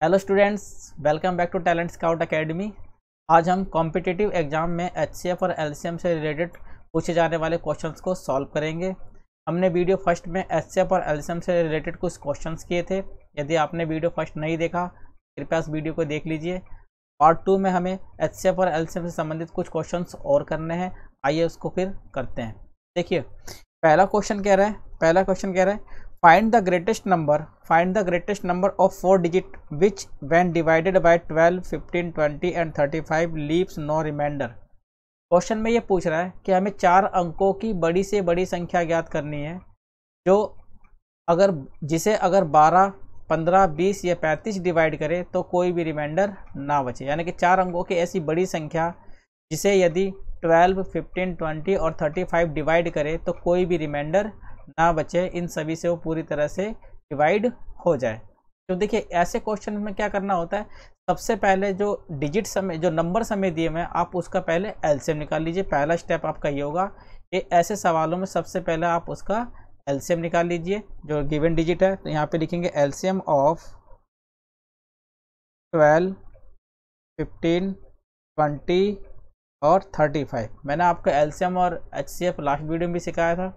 Hello students, welcome back to Talent Scout Academy. आज हम competitive exam में HCF और एलसीएम से रिलेटेड पूछे जाने वाले क्वेश्चंस को सॉल्व करेंगे। हमने वीडियो फर्स्ट में एचसीएफ और एलसीएम से रिलेटेड कुछ क्वेश्चंस किए थे। यदि आपने वीडियो फर्स्ट नहीं देखा, कृपया इस वीडियो को देख लीजिए। पार्ट 2 में हमें एचसीएफ और एलसीएम से संबंधित कुछ क्वेश्चंस और करने हैं। आइए उसको फिर करते हैं। देखिए, पहला क्वेश्चन कह रहा है find the greatest number of 4 digit which when divided by 12, 15, 20 and 35 leaves no remainder। Question में ये पूछ रहा है कि हमें 4 अंकों की बड़ी से बड़ी संख्या ज्ञात करनी है जो जिसे अगर 12, 15, 20 या 35 डिवाइड करे तो कोई भी रिमाइंडर ना बचे। यानी कि 4 अंकों की ऐसी बड़ी संख्या जिसे यदि 12, 15, 20 और 35 डिवाइड करे तो कोई भी रिमाइंडर ना बचे, इन सभी से वो पूरी तरह से डिवाइड हो जाए। तो देखिए, ऐसे क्वेश्चन में क्या करना होता है, सबसे पहले जो डिजिट समय, जो नंबर समय दिए हुए हैं, आप उसका पहले एलसीएम निकाल लीजिए। पहला स्टेप आपका ये होगा कि ऐसे सवालों में सबसे पहले आप उसका एलसीएम निकाल लीजिए जो गिवन डिजिट है। तो यहाँ पे लिखेंगे एलसीएम ऑफ 12, 15, 20 और 35। मैंने आपको एलसीएम और एचसीएफ लास्ट वीडियो में भी सिखाया था।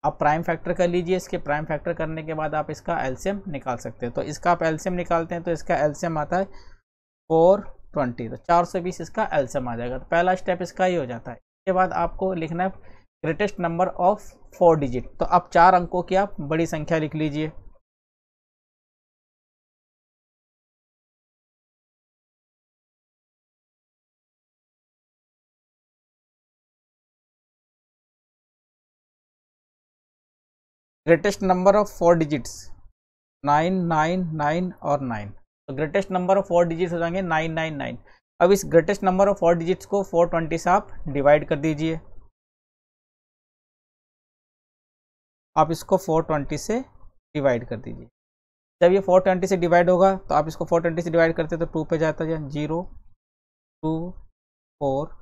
आप प्राइम फैक्टर कर लीजिए। इसके प्राइम फैक्टर करने के बाद आप इसका एलसीएम निकाल सकते हैं। तो इसका आप एलसीएम निकालते हैं तो इसका एलसीएम आता है 420। तो 420 इसका एलसीएम आ जाएगा। तो पहला स्टेप इसका ही हो जाता है। इसके बाद आपको लिखना है ग्रेटेस्ट नंबर ऑफ 4 डिजिट। तो आप 4 अंकों की आप बड़ी संख्या लिख लीजिए। ग्रेटेस्ट नंबर ऑफ 4 डिजिट्स 9, 9, 9 और 9। तो ग्रेटेस्ट नंबर ऑफ 4 डिजिट्स हो जाएंगे 999। अब इस ग्रेटेस्ट नंबर ऑफ 4 डिजिट्स को 420 से आप डिवाइड कर दीजिए। आप इसको 420 से डिवाइड कर दीजिए। जब ये 420 से डिवाइड होगा तो आप इसको 420 से डिवाइड करते तो 2 पे जाता है 0, 2, 4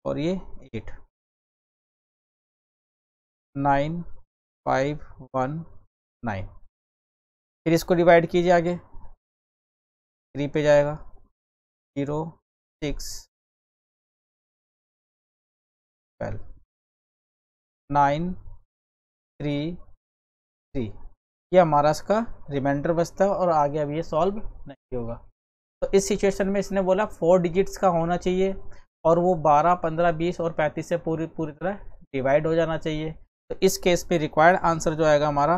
और ये 8, 9, 5, 1, 9। फिर इसको डिवाइड कीजिए आगे, 3 पे जाएगा 0, 6, 12, 9, 3, 3। ये हमारा इसका रिमाइंडर बचता है और आगे अब ये सॉल्व नहीं होगा। तो इस सिचुएशन में इसने बोला 4 डिजिट्स का होना चाहिए और वो 12, 15, 20 और 35 से पूरी तरह डिवाइड हो जाना चाहिए। तो इस केस पे रिक्वायर्ड आंसर जो आएगा हमारा,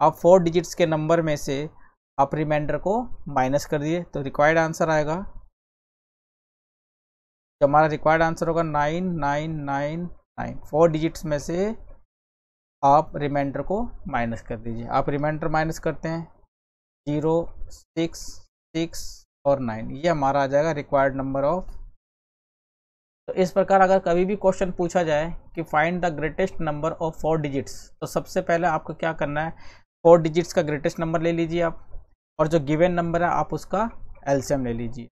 आप 4 डिजिट्स के नंबर में से आप रिमाइंडर को माइनस कर दिए तो रिक्वायर्ड आंसर आएगा, जो हमारा रिक्वायर्ड आंसर होगा 9999। 4 डिजिट्स में से आप रिमाइंडर को माइनस कर दीजिए। आप रिमाइंडर माइनस करते हैं 0, 6, 6 और 9। ये हमारा आ जाएगा रिक्वायर्ड नंबर ऑफ। तो इस प्रकार अगर कभी भी क्वेश्चन पूछा जाए कि find the greatest number of 4 digits, तो सबसे पहले आपको क्या करना है, 4 डिजिट्स का ग्रेटेस्ट नंबर ले लीजिए आप, और जो गिवन नंबर है आप उसका एलसीएम ले लीजिए।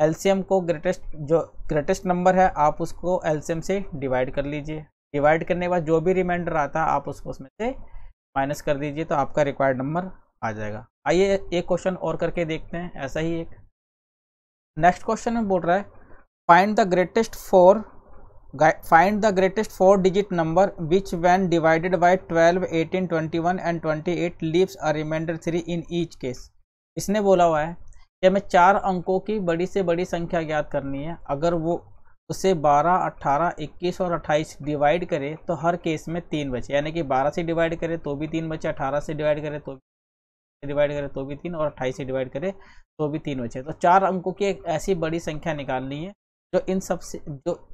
एलसीएम को जो ग्रेटेस्ट नंबर है आप उसको एलसीएम से डिवाइड कर लीजिए। डिवाइड करने के बाद जो भी रिमाइंडर आता है आप उसको उसमें से माइनस कर दीजिए तो आपका रिक्वायर्ड नंबर आ जाएगा। आइए एक क्वेश्चन और करके देखते हैं, ऐसा ही एक नेक्स्ट क्वेश्चन में बोल रहा है find the greatest 4 digit number which when divided by 12, 18, 21 and 28 leaves a remainder 3 in each case। इसने बोला हुआ है कि हमें 4 अंकों की बड़ी से बड़ी संख्या ज्ञात करनी है। अगर वो उसे 12, 18, 21 और 28 डिवाइड करे तो हर केस में 3 बचे। यानी कि 12 से डिवाइड करे तो भी 3 बचे, 18 से डिवाइड करे तो भी 3 और 28 से डिवाइड करे तो भी 3 बचे। तो 4 अंकों की एक ऐसी बड़ी संख्या निकालनी है जो इन सब से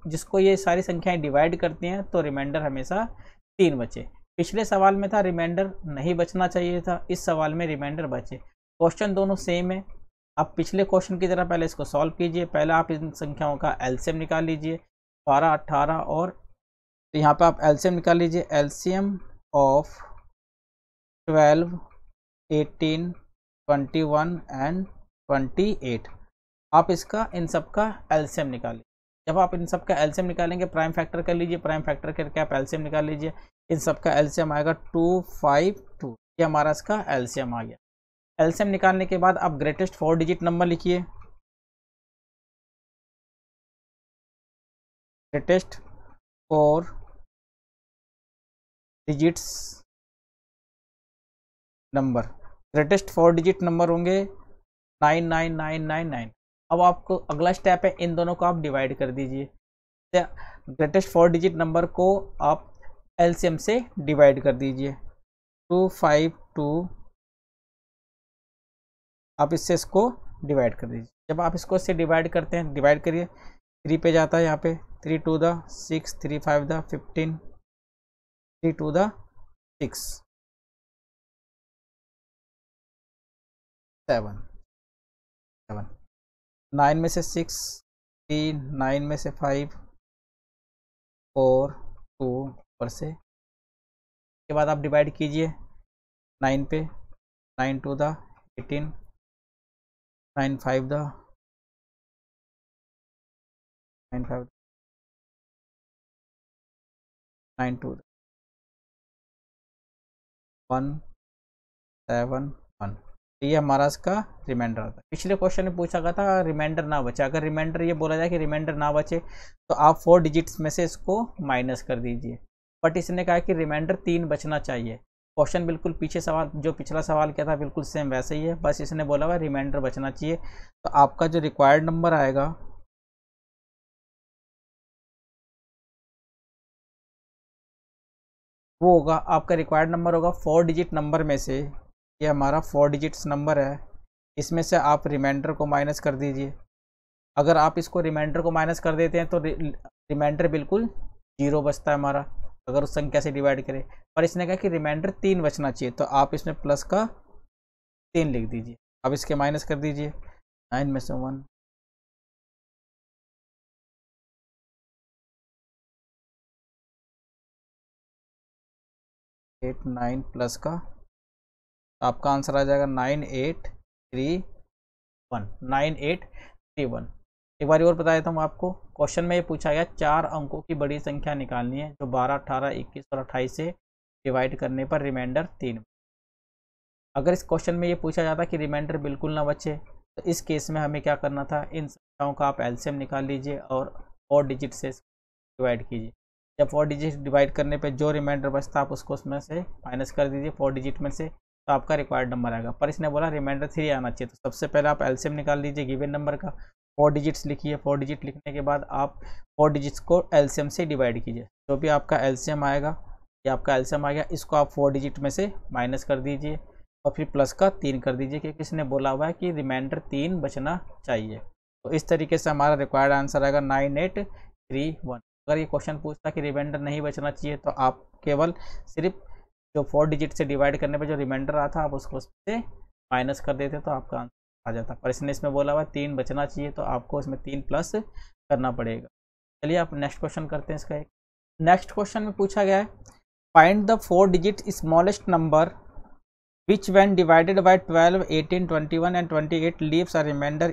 जिसको ये सारी संख्याएं डिवाइड करती हैं तो रिमाइंडर हमेशा 3 बचे। पिछले सवाल में था रिमाइंडर नहीं बचना चाहिए था, इस सवाल में रिमाइंडर बचे। क्वेश्चन दोनों सेम है। आप पिछले क्वेश्चन की तरह पहले इसको सॉल्व कीजिए। पहले आप इन संख्याओं का एलसीएम निकाल लीजिए, 12, 18 और तो यहाँ पे आप एलसीएम निकाल लीजिए। LCM of 12, 18, 21 and 28। आप इसका इन सब का एलसीएम निकालिए। जब आप इन सब का एलसीएम निकालेंगे प्राइम फैक्टर कर लीजिए। प्राइम फैक्टर करके आप एलसीएम निकाल लीजिए। इन सब का एलसीएम आएगा 252। ये हमारा इसका एलसीएम आ गया। एलसीएम निकालने के बाद आप ग्रेटेस्ट 4 डिजिट नंबर लिखिए। Greatest 4 digits number, greatest 4 digit number होंगे 99999। अब आपको अगला स्टेप है, इन दोनों को आप डिवाइड कर दीजिए। ग्रेटेस्ट 4 डिजिट नंबर को आप एलसीएम से डिवाइड कर दीजिए। 252, आप इससे इसको डिवाइड कर दीजिए। जब आप इसको इससे डिवाइड करते हैं, डिवाइड करिए, 3 पे जाता है यहाँ पे, 3 2 द 6, 3 5 द 15, 3 2 द 6, 7 7, 9 में से 6, 3, 9 में से 5, 4 2 ऊपर से, के बाद आप डिवाइड कीजिए 9 पे, 9 2 द 18, 9 5 द 9 5 9 2 1 7 1। ये हमारा इसका रिमाइंडर था। पिछले क्वेश्चन में पूछा गया था रिमाइंडर ना बचे। अगर रिमाइंडर ये बोला जाए कि रिमाइंडर ना बचे तो आप 4 डिजिट्स में से इसको माइनस कर दीजिए, बट इसने कहा कि रिमाइंडर 3 बचना चाहिए। क्वेश्चन बिल्कुल पीछे सवाल, जो पिछला सवाल किया था बिल्कुल सेम वैसे ही है, बस इसने बोला हुआ रिमाइंडर बचना चाहिए। तो आपका जो रिक्वायर्ड नंबर आएगा वो होगा, आपका रिक्वायर्ड नंबर होगा 4 डिजिट नंबर में से, ये हमारा 4 डिजिट्स नंबर है, इसमें से आप रिमाइंडर को माइनस कर दीजिए। अगर आप इसको रिमाइंडर को माइनस कर देते हैं तो रिमाइंडर बिल्कुल 0 बचता है हमारा, अगर उस संख्या से डिवाइड करें। पर इसने कहा कि रिमाइंडर 3 बचना चाहिए, तो आप इसमें प्लस का 3 लिख दीजिए। अब इसके माइनस कर दीजिए, 9 में से 1, 8 9 प्लस का, आपका आंसर आ जाएगा 9831, 9831। एक बार और बता देता हूँ आपको, क्वेश्चन में ये पूछा गया 4 अंकों की बड़ी संख्या निकालनी है जो 12, 18, 21 और 28 से डिवाइड करने पर रिमाइंडर 3। अगर इस क्वेश्चन में ये पूछा जाता कि रिमाइंडर बिल्कुल ना बचे, तो इस केस में हमें क्या करना था, इन संख्याओं का आप एलसीएम निकाल लीजिए और 4 डिजिट से डिवाइड कीजिए। जब 4 डिजिट डिवाइड करने पे जो रिमाइंडर बचता आप उसको उसमें से माइनस कर दीजिए 4 डिजिट में से, तो आपका रिक्वायर्ड नंबर आएगा। पर इसने बोला रिमाइंडर 3 आना चाहिए, तो सबसे पहले आप एलसीएम निकाल लीजिए गिवन नंबर का, 4 डिजिट्स लिखिए। 4 डिजिट लिखने के बाद आप 4 डिजिट्स को एलसीएम से डिवाइड कीजिए। जो भी आपका एलसीएम आएगा, ये आपका एलसीएम आ गया, इसको आप 4 डिजिट में से माइनस कर दीजिए और फिर प्लस का 3 कर दीजिए, क्योंकि इसने बोला हुआ है कि रिमाइंडर 3 बचना चाहिए। तो इस तरीके से हमारा रिक्वायर्ड आंसर आएगा 9831। अगर ये क्वेश्चन पूछता कि रिमाइंडर नहीं बचना चाहिए, तो आप केवल सिर्फ जो 4 डिजिट से डिवाइड करने पर जो रिमाइंडर आता आप उसको उससे माइनस कर देते तो आपका आंसर आ जाता। पर इसने इसमें बोला हुआ 3 बचना चाहिए, तो आपको इसमें 3 प्लस करना पड़ेगा। चलिए आप नेक्स्ट क्वेश्चन करते हैं इसका। एक नेक्स्ट क्वेश्चन में पूछा गया है, find the 4 digit smallest number which when divided by 12, 18, 21 and 28 leaves a remainder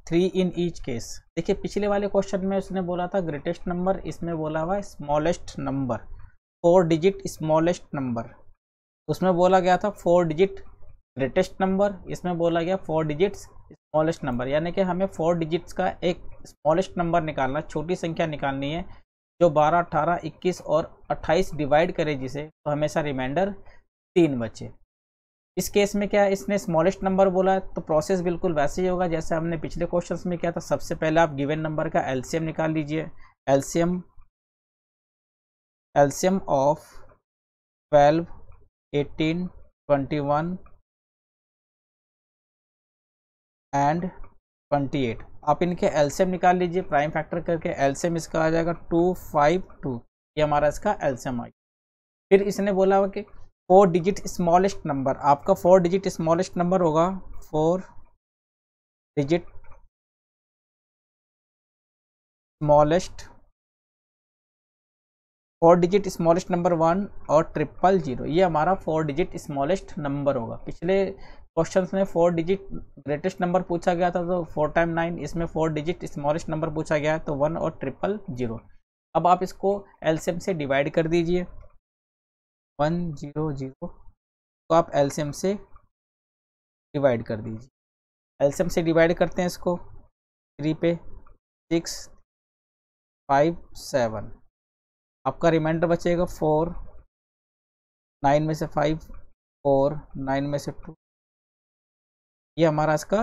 3 in each case। देखिए पिछले वाले क्वेश्चन में उसने बोला था ग्रेटेस्ट नंबर, इसमें बोला हुआ smallest number, 4 digit smallest number. उसमें बोला गया था 4 डिजिट ग्रेटेस्ट नंबर, इसमें बोला गया 4 डिजिट्स स्मॉलेस्ट नंबर। यानी कि हमें 4 डिजिट्स का एक स्मॉलेस्ट नंबर निकालना, छोटी संख्या निकालनी है जो 12, 18, 21 और 28 डिवाइड करे जिसे, तो हमेशा रिमाइंडर 3 बचे। इस केस में क्या है, इसने स्मॉलेस्ट नंबर बोला है, तो प्रोसेस बिल्कुल वैसे ही होगा जैसे हमने पिछले क्वेश्चंस में किया था। सबसे पहले आप गिवन नंबर का एलसीएम निकाल लीजिए। एलसीएम ऑफ 12, 18, 21 एंड 28, आप इनके एलसीएम निकाल लीजिए प्राइम फैक्टर करके। एलसीएम इसका आ जाएगा 252, ये हमारा इसका एलसीएम आ गया। फिर इसने बोला हुआ कि 4 डिजिट स्मॉलेस्ट नंबर, आपका 4 डिजिट स्मॉलेस्ट नंबर होगा 4 digit smallest, 4 digit smallest number 1 और 000, ये हमारा 4 डिजिट स्मॉलेस्ट नंबर होगा। पिछले क्वेश्चंस में 4 डिजिट ग्रेटेस्ट नंबर पूछा गया था तो 4 टाइम 9, इसमें 4 डिजिट स्मॉलेस्ट नंबर पूछा गया है तो 1 और 000। अब आप इसको एलसीएम से डिवाइड कर दीजिए, 100 को आप एलसीएम से डिवाइड कर दीजिए। एलसीएम से डिवाइड करते हैं इसको, 3 पे 6 5 7, आपका रिमाइंडर बचेगा 4, 9 में से 5 4, 9 में से 2, ये हमारा इसका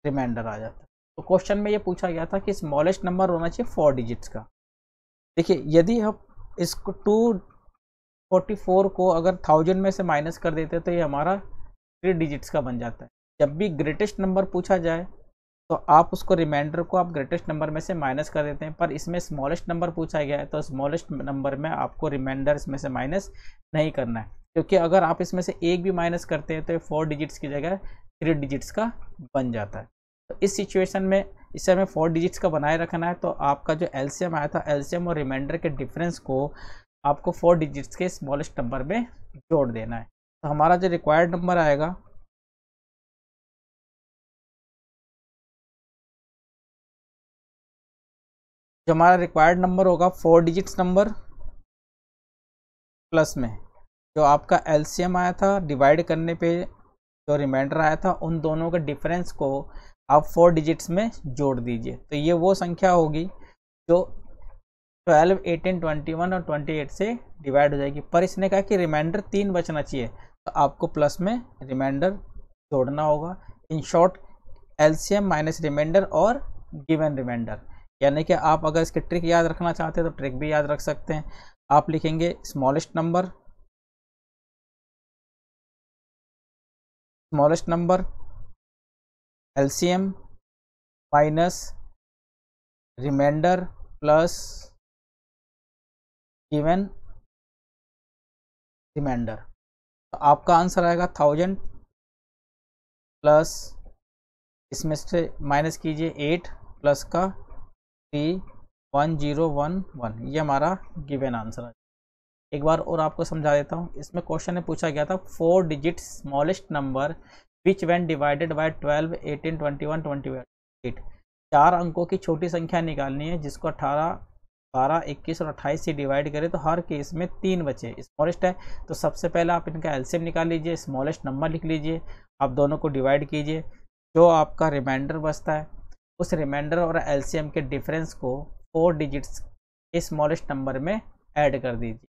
रिमाइंडर आ जाता है। तो क्वेश्चन में ये पूछा गया था कि स्मॉलेस्ट नंबर होना चाहिए 4 डिजिट्स का। देखिए यदि हम इसको 244 को अगर 1000 में से माइनस कर देते तो ये हमारा 3 डिजिट्स का बन जाता है। जब भी ग्रेटेस्ट नंबर पूछा जाए तो आप उसको रिमाइंडर को आप ग्रेटेस्ट नंबर में से माइनस कर देते हैं, पर इसमें स्मॉलेस्ट नंबर पूछा गया है तो स्मॉलेस्ट नंबर में आपको रिमाइंडर इसमें से माइनस नहीं करना है, क्योंकि अगर आप इसमें से एक भी माइनस करते हैं तो ये 4 डिजिट्स की जगह 3 डिजिट्स का बन जाता है। तो इस सिचुएशन में इसे हमें 4 डिजिट्स का बनाए रखना है, तो आपका जो एलसीएम आया था, एलसीएम और रिमाइंडर के डिफरेंस को आपको 4 डिजिट्स के स्मॉलेस्ट नंबर में जोड़ देना है। तो हमारा जो रिक्वायर्ड नंबर आएगा जो हमारा रिक्वायर्ड नंबर होगा 4 डिजिट्स नंबर प्लस में जो आपका एलसीएम आया था डिवाइड करने पे जो रिमाइंडर आया था, उन दोनों के डिफरेंस को आप 4 डिजिट्स में जोड़ दीजिए। तो ये वो संख्या होगी जो 12, 18, 21 और 28 से डिवाइड हो जाएगी। पर इसने कहा कि रिमाइंडर 3 बचना चाहिए, तो आपको प्लस में रिमाइंडर जोड़ना होगा। In short LCM minus reminder और गिवन रिमाइंडर, यानी कि आप अगर इसके ट्रिक याद रखना चाहते हैं तो ट्रिक भी याद रख सकते हैं। आप लिखेंगे smallest number LCM minus remainder plus given remainder, तो आपका आंसर आएगा 1000 प्लस इसमें से माइनस कीजिए 8 प्लस का 31011, ये हमारा गिवन आंसर है। एक बार और आपको समझा देता हूँ। इसमें क्वेश्चन में पूछा गया था 4 digit smallest number which when divided bye 12, 18, 21, 28, 4 अंकों की छोटी संख्या निकालनी है जिसको 18, 12, 21 और 28 से डिवाइड करें तो हर केस में 3 बचे। स्मॉलेस्ट है तो सबसे पहले आप इनका एलसीएम निकाल लीजिए, स्मॉलेस्ट नंबर लिख लीजिए, आप दोनों को डिवाइड कीजिए, जो आपका रिमाइंडर बचता है उस रिमाइंडर और एलसीएम के डिफरेंस को 4 डिजिट्स के स्मॉलेस्ट नंबर में ऐड कर दीजिए।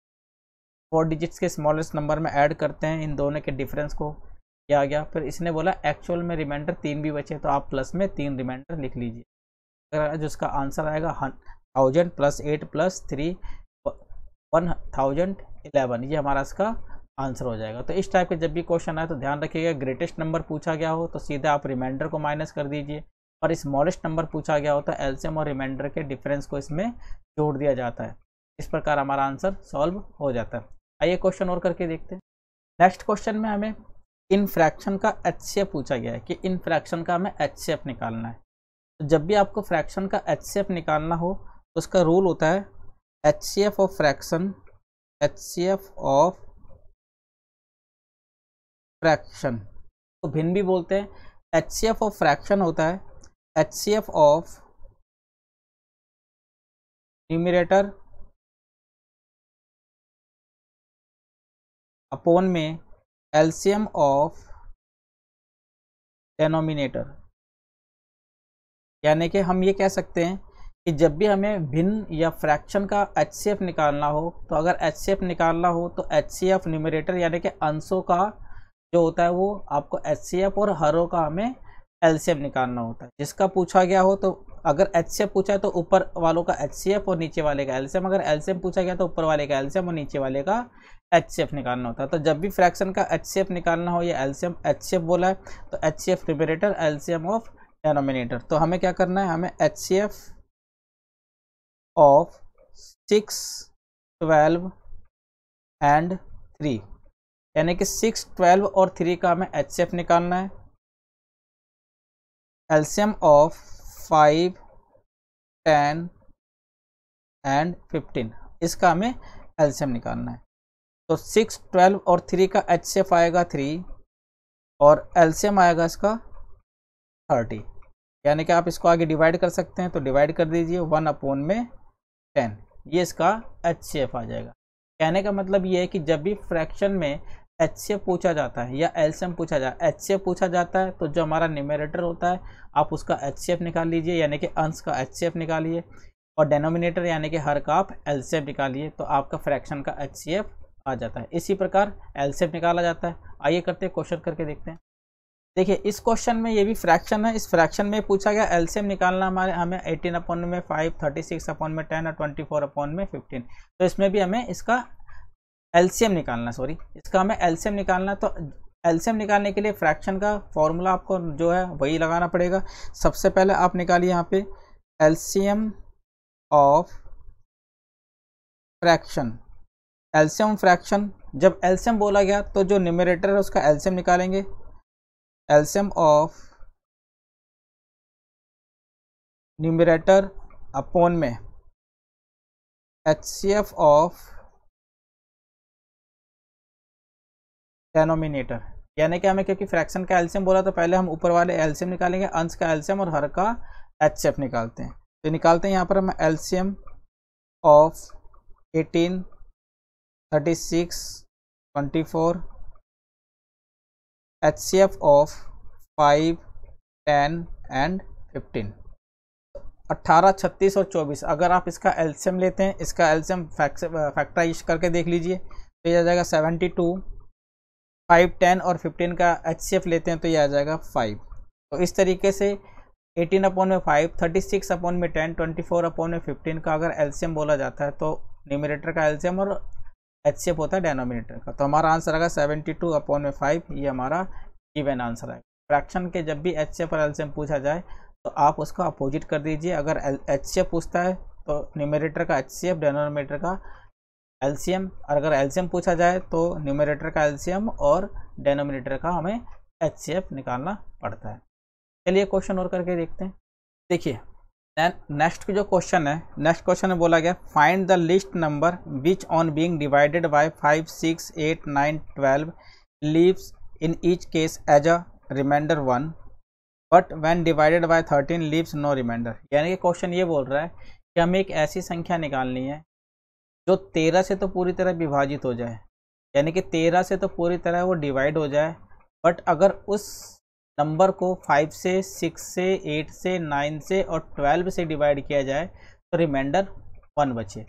4 डिजिट्स के स्मॉलेस्ट नंबर में ऐड करते हैं इन दोनों के डिफरेंस को, क्या आ गया। फिर इसने बोला एक्चुअल में रिमाइंडर 3 भी बचे तो आप प्लस में 3 रिमाइंडर लिख लीजिए। अगर जो इसका आंसर आएगा 1000 प्लस 8 प्लस 3 1011, ये हमारा इसका आंसर हो जाएगा। तो इस टाइप के जब भी क्वेश्चन आए तो ध्यान रखिएगा, ग्रेटेस्ट नंबर पूछा गया हो तो सीधे आप रिमाइंडर को माइनस कर दीजिए, और स्मॉलेस्ट नंबर पूछा गया हो तो एलसीएम और रिमाइंडर के डिफरेंस को इसमें जोड़ दिया जाता है। इस प्रकार हमारा आंसर सॉल्व हो जाता है। आइए क्वेश्चन और करके देखते हैं। नेक्स्ट क्वेश्चन में हमें इन फ्रैक्शन का एचसीएफ पूछा गया है कि इन फ्रैक्शन का हमें एचसीएफ निकालना है। तो जब भी आपको फ्रैक्शन का एचसीएफ निकालना हो तो उसका रूल होता है HCF of fraction, HCF of fraction तो भिन्न भी बोलते हैं। एचसीएफ ऑफ फ्रैक्शन होता है एचसीएफ ऑफ न्यूमरेटर अपॉन में एलसीएम ऑफ डेनोमिनेटर। यानी कि हम ये कह सकते हैं कि जब भी हमें भिन्न या फ्रैक्शन का एचसीएफ निकालना हो तो अगर एचसीएफ निकालना हो तो एचसीएफ न्यूमरेटर यानी कि अंशों का जो होता है वो आपको एचसीएफ और हरों का हमें एलसीएम निकालना होता है। जिसका पूछा गया हो तो अगर एचसीएफ पूछा है तो ऊपर वालों का एचसीएफ और नीचे वाले का एलसीएम, अगर एलसीएम पूछा गया तो ऊपर वाले का एलसीएम और नीचे वाले का एचसीएफ निकालना होता है। तो जब भी फ्रैक्शन का एचसीएफ निकालना हो या एलसीएम एचसीएफ बोला है तो HCF numerator LCM of denominator. तो हमें क्या करना है, हमें एचसीएफ ऑफ 6, 12 एंड 3 यानी कि 6, 12 और 3 का हमें एचसीएफ निकालना है। एलसीएम ऑफ 5, 10 एंड 15 इसका हमें एलसीएम निकालना है। तो 6, 12 और 3 का एचसीएफ आएगा 3 और एलसीएम आएगा इसका 30, यानी कि आप इसको आगे डिवाइड कर सकते हैं तो डिवाइड कर दीजिए 1 अपॉन में 10, ये इसका एचसीएफ आ जाएगा। कहने का मतलब ये है कि जब भी फ्रैक्शन में HCF पूछा जाता है या LCM पूछा जाता है, HCF पूछा जाता है तो जो हमारा न्यूमरेटर होता है आप उसका HCF निकाल लीजिए, यानी कि अंश का HCF निकालिए, और डेनोमिनेटर यानी कि हर का आप LCM निकालिए, तो आपका फ्रैक्शन का HCF आ जाता है। इसी प्रकार LCM निकाला जाता है। आइए करते हैं, क्वेश्चन करके देखते हैं। देखिए इस क्वेश्चन में ये भी फ्रैक्शन है, इस फ्रैक्शन में पूछा गया LCM निकालना हमें 18/5, 36/10 और 24/15। तो इसमें भी हमें इसका LCM निकालना, इसका हमें LCM निकालना। तो LCM निकालने के लिए फ्रैक्शन का फॉर्मूला आपको जो है वही लगाना पड़ेगा। सबसे पहले आप निकालिए यहाँ पे LCM of fraction. LCM fraction, जब LCM बोला गया तो जो न्यूमरेटर है उसका LCM निकालेंगे। LCM ऑफ न्यूमरेटर अपॉन में HCF ऑफ डेनोमिनेटर, यानी कि हमें क्योंकि फ्रैक्शन का LCM बोला तो पहले हम ऊपर वाले LCM निकालेंगे, अंश का LCM और हर का HCF निकालते हैं। तो निकालते हैं यहाँ पर हम LCM of 18, 36, 24, HCF of 5, 10 and 15। 18, 36 और 24, अगर आप इसका LCM लेते हैं, इसका LCM फैक्टराइज करके देख लीजिए तो ये आ जाएगा 72, 5, 10 और 15 का HCF लेते हैं तो ये आ जाएगा 5। तो इस तरीके से 18/5, 36/10, 24/15 का अगर LCM बोला जाता है तो न्यूमरेटर का LCM और HCF होता है डेनोमिनेटर का। तो हमारा आंसर आएगा 72/5, ये हमारा गिवन आंसर है। फ्रैक्शन के जब भी HCF और LCM पूछा जाए तो आप उसका अपोजिट कर दीजिए। अगर HCF पूछता है तो न्यूमरेटर का HCF, डेनोमिनेटर का LCM, और अगर LCM पूछा जाए तो न्यूमरेटर का LCM और डेनोमिनेटर का हमें HCF निकालना पड़ता है। चलिए क्वेश्चन और करके देखते हैं। देखिए नेक्स्ट जो क्वेश्चन है, नेक्स्ट क्वेश्चन में बोला गया find the least number which on being divided by 5, 6, 8, 9, 12 leaves in each case as a remainder 1 but when divided by 13 leaves no remainder. यानी कि क्वेश्चन ये बोल रहा है कि हमें एक ऐसी संख्या निकालनी है जो 13 से तो पूरी तरह विभाजित हो जाए, यानी कि 13 से तो पूरी तरह वो डिवाइड हो जाए, बट अगर उस नंबर को 5 से, 6 से, 8 से, 9 से और 12 से डिवाइड किया जाए तो रिमाइंडर 1 बचे।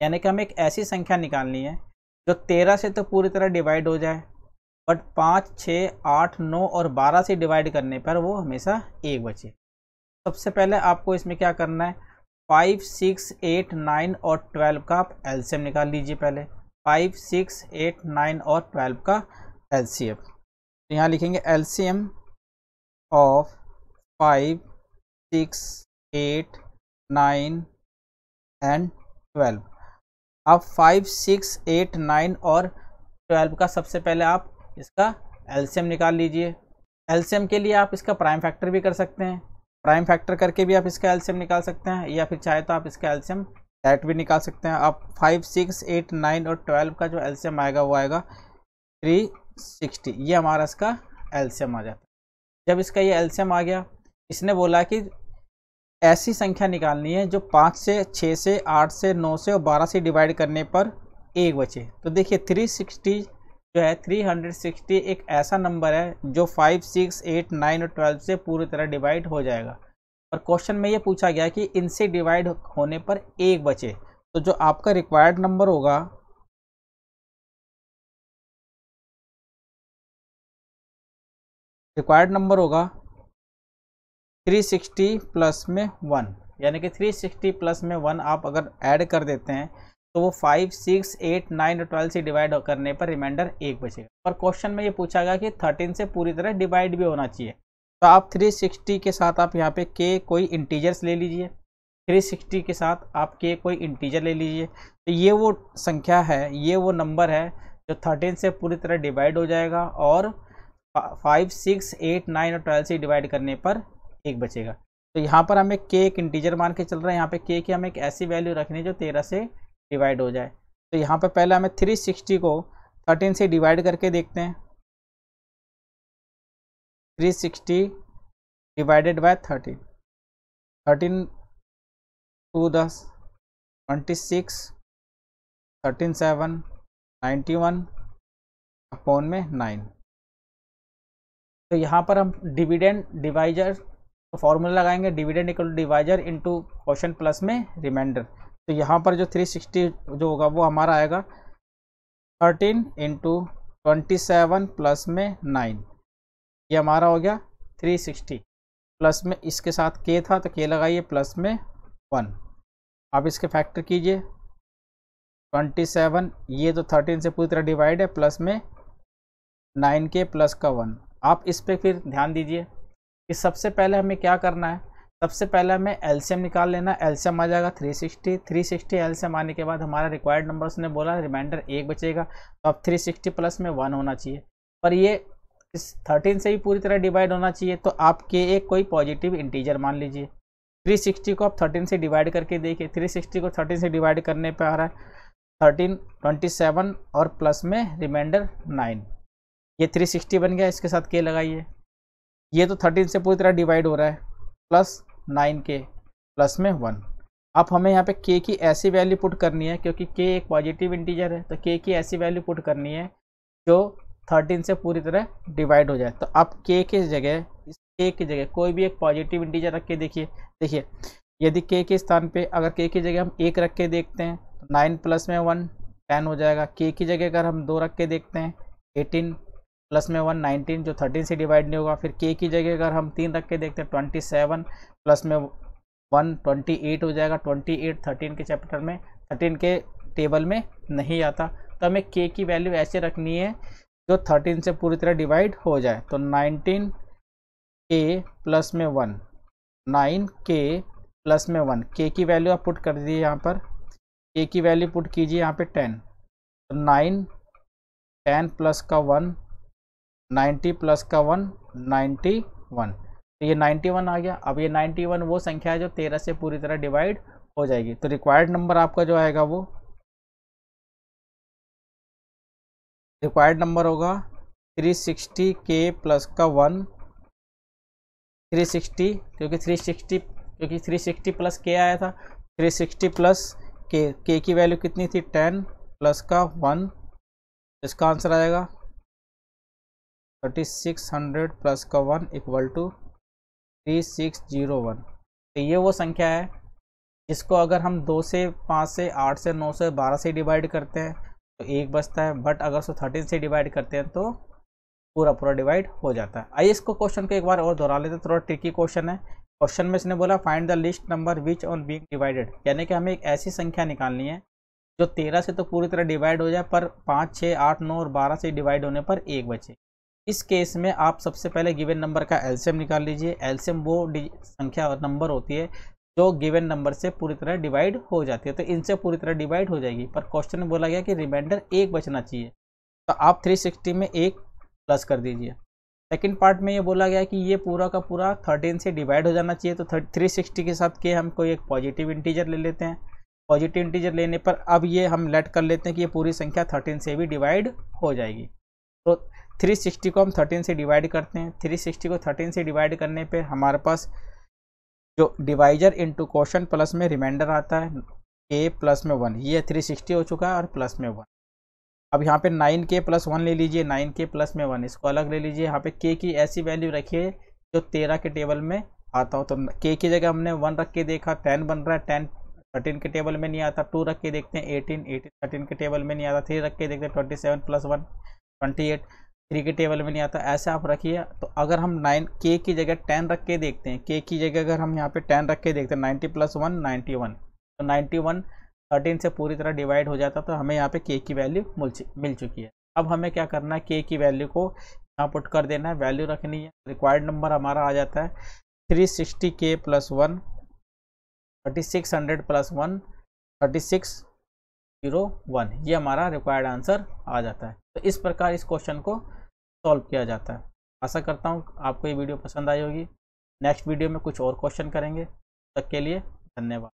यानी कि हमें एक ऐसी संख्या निकालनी है जो 13 से तो पूरी तरह डिवाइड हो जाए, बट 5, 6, 8, 9 और 12 से डिवाइड करने पर वो हमेशा 1 बचे। सबसे पहले आपको इसमें क्या करना है, 5, 6, 8, 9 और 12 का आप LCM निकाल लीजिए। पहले 5, 6, 8, 9 और 12 का LCM। तो यहाँ लिखेंगे LCM ऑफ 5, 6, 8, 9 एंड 12। अब 5, 6, 8, 9 और 12 का सबसे पहले आप इसका LCM निकाल लीजिए। LCM के लिए आप इसका प्राइम फैक्टर भी कर सकते हैं, प्राइम फैक्टर करके भी आप इसका LCM निकाल सकते हैं, या फिर चाहे तो आप इसका LCM डायरेक्ट भी निकाल सकते हैं। आप 5, 6, 8, 9 और 12 का जो LCM आएगा वो आएगा 360। ये हमारा इसका LCM आ जाता है। जब इसका ये LCM आ गया, इसने बोला कि ऐसी संख्या निकालनी है जो 5 से, 6 से, 8 से, 9 से और 12 से डिवाइड करने पर 1 बचे। तो देखिए 360 जो है, 360 एक ऐसा नंबर है जो 5, 6, 8, 9 और 12 से पूरी तरह डिवाइड हो जाएगा। और क्वेश्चन में ये पूछा गया कि इनसे डिवाइड होने पर 1 बचे, तो जो आपका रिक्वायर्ड नंबर होगा रिक्वायर्ड नंबर होगा 360 प्लस में 1, यानी कि 360 प्लस में 1 आप अगर ऐड कर देते हैं तो वो 5, 6, 8, 9 और 12 से डिवाइड करने पर रिमाइंडर 1 बचेगा। और क्वेश्चन में ये पूछा गया कि 13 से पूरी तरह डिवाइड भी होना चाहिए। तो आप 360 के साथ आप यहाँ पे के कोई इंटीजर्स ले लीजिए, 360 के साथ आप के कोई इंटीजर ले लीजिए। तो ये वो संख्या है, ये वो नंबर है जो 13 से पूरी तरह डिवाइड हो जाएगा और 5, 6, 8, 9 और 12 से डिवाइड करने पर 1 बचेगा। तो यहाँ पर हमें के एक इंटीजर मान के चल रहा है, यहाँ पे के की हमें एक ऐसी वैल्यू रखनी है जो 13 से डिवाइड हो जाए। तो यहाँ पर पहले हमें 360 को 13 से डिवाइड करके देखते हैं। 360 डिवाइडेड बाय 13, 13 2 10, 26, 13 7, 91, अपॉन में 9। तो यहाँ पर हम डिविडेंड डिवाइजर फॉर्मूला लगाएंगे, dividend equal to divisor into quotient plus में रिमाइंडर। तो यहाँ पर जो 360 जो होगा वो हमारा आएगा 13 इंटू 27 प्लस में 9, ये हमारा हो गया 360। प्लस में इसके साथ के था तो के लगाइए, प्लस में 1। आप इसके फैक्टर कीजिए 27, ये तो 13 से पूरी तरह डिवाइड है, प्लस में 9 के प्लस का 1। आप इस पर फिर ध्यान दीजिए कि सबसे पहले हमें क्या करना है, सबसे पहले हमें एलसीएम निकाल लेना। एलसीएम आ जाएगा 360 एलसीएम आने के बाद हमारा रिक्वायर्ड नंबर उसने बोला रिमाइंडर 1 बचेगा, तो अब 360 प्लस में 1 होना चाहिए, पर ये इस 13 से ही पूरी तरह डिवाइड होना चाहिए। तो आप के एक कोई पॉजिटिव इंटीजर मान लीजिए। 360 को आप 13 से डिवाइड करके देखिए, 360 को 13 से डिवाइड करने पे आ रहा है 13, 27 और प्लस में रिमाइंडर 9, ये 360 बन गया। इसके साथ के लगाइए, ये तो 13 से पूरी तरह डिवाइड हो रहा है, प्लस 9 के प्लस में 1। अब हमें यहाँ पे के की ऐसी वैल्यू पुट करनी है, क्योंकि के एक पॉजिटिव इंटीजर है, तो के की ऐसी वैल्यू पुट करनी है जो 13 से पूरी तरह डिवाइड हो जाए। तो आप के की जगह, इस के की जगह कोई भी एक पॉजिटिव इंटीजर रख के देखिए यदि के के स्थान पे अगर के की जगह हम 1 रख के देखते हैं तो 9 प्लस में 1 10 हो जाएगा। के की जगह अगर हम 2 रख के देखते हैं 18 प्लस में 1 19, जो 13 से डिवाइड नहीं होगा। फिर के की जगह अगर हम 3 रख के देखते हैं 27 प्लस में 1 28 हो जाएगा। 28 13 के चैप्टर में 13 के टेबल में नहीं आता, तो हमें के की वैल्यू ऐसे रखनी है जो 13 से पूरी तरह डिवाइड हो जाए। तो 19 के प्लस में 1, 9 के प्लस में 1, के की वैल्यू आप पुट कर दीजिए यहाँ पर, के की वैल्यू पुट कीजिए यहाँ पे 10, तो 9 10 प्लस का 1 90 प्लस का 1 91, तो ये 91 आ गया। अब ये 91 वो संख्या है जो 13 से पूरी तरह डिवाइड हो जाएगी। तो रिक्वायर्ड नंबर आपका जो आएगा वो रिक्वायर्ड नंबर होगा 360 के प्लस का 1, 360 क्योंकि 360 प्लस के आया था, 360 प्लस के की वैल्यू कितनी थी 10 प्लस का 1, इसका आंसर आएगा 3600 प्लस का 1 इक्वल टू 3601। तो ये वो संख्या है जिसको अगर हम 2 से 5 से 8 से 9 से 12 से डिवाइड करते हैं तो 1 बचता है, बट अगर उसको 13 से डिवाइड करते हैं तो पूरा डिवाइड हो जाता है। आइए इसको क्वेश्चन को एक बार और दोहरा लेते हैं, थोड़ा ट्रिकी क्वेश्चन है। क्वेश्चन में इसने बोला find the least number which on being divided, यानी कि हमें एक ऐसी संख्या निकालनी है जो 13 से तो पूरी तरह डिवाइड हो जाए पर 5 6 8 9 और 12 से डिवाइड होने पर 1 बचे। इस केस में आप सबसे पहले गिवन नंबर का एलसीएम निकाल लीजिए। एलसीएम वो संख्या और नंबर होती है जो गिवन नंबर से पूरी तरह डिवाइड हो जाती है, तो इनसे पूरी तरह डिवाइड हो जाएगी। पर क्वेश्चन में बोला गया कि रिमाइंडर 1 बचना चाहिए, तो आप 360 में 1 प्लस कर दीजिए। सेकंड पार्ट में ये बोला गया कि ये पूरा का पूरा 13 से डिवाइड हो जाना चाहिए, तो 360 के साथ के हम कोई एक पॉजिटिव इंटीजर ले लेते हैं। पॉजिटिव इंटीजर लेने पर अब ये हम लेट कर लेते हैं कि ये पूरी संख्या 13 से भी डिवाइड हो जाएगी। तो 360 को हम 13 से डिवाइड करते हैं। 360 को 13 से डिवाइड करने पे हमारे पास जो डिवाइजर इंटू क्वोशंट प्लस में रिमाइंडर आता है के प्लस में 1, ये 360 हो चुका है और प्लस में 1। अब यहाँ पे 9k प्लस 1 ले लीजिए, 9k प्लस में 1 इसको अलग ले लीजिए। यहाँ पे k की ऐसी वैल्यू रखिए जो 13 के टेबल में आता हो। तो k की जगह हमने 1 रख के देखा 10 बन रहा है, 10 13 के टेबल में नहीं आता। 2 रख के देखते हैं 18 13 के टेबल में नहीं आता। 3 रख के देखते हैं 27 प्लस 1 28 3 के टेबल में नहीं आता। ऐसे आप रखिए। तो अगर हम 9k की जगह 10 रख के देखते हैं, k की जगह अगर हम यहाँ पे 10 रख के देखते हैं 90 प्लस 1 91, तो 91 13 से पूरी तरह डिवाइड हो जाता, तो हमें यहाँ पे k की वैल्यू मिल चुकी है। अब हमें क्या करना है, k की वैल्यू को यहाँ पुट कर देना है, वैल्यू रखनी है। रिक्वायर्ड नंबर हमारा आ जाता है 360k प्लस 1 3600 प्लस 1 3601, ये हमारा रिक्वायर्ड आंसर आ जाता है। तो इस प्रकार इस क्वेश्चन को सॉल्व किया जाता है। आशा करता हूँ आपको ये वीडियो पसंद आई होगी। नेक्स्ट वीडियो में कुछ और क्वेश्चन करेंगे, तब तक के लिए धन्यवाद।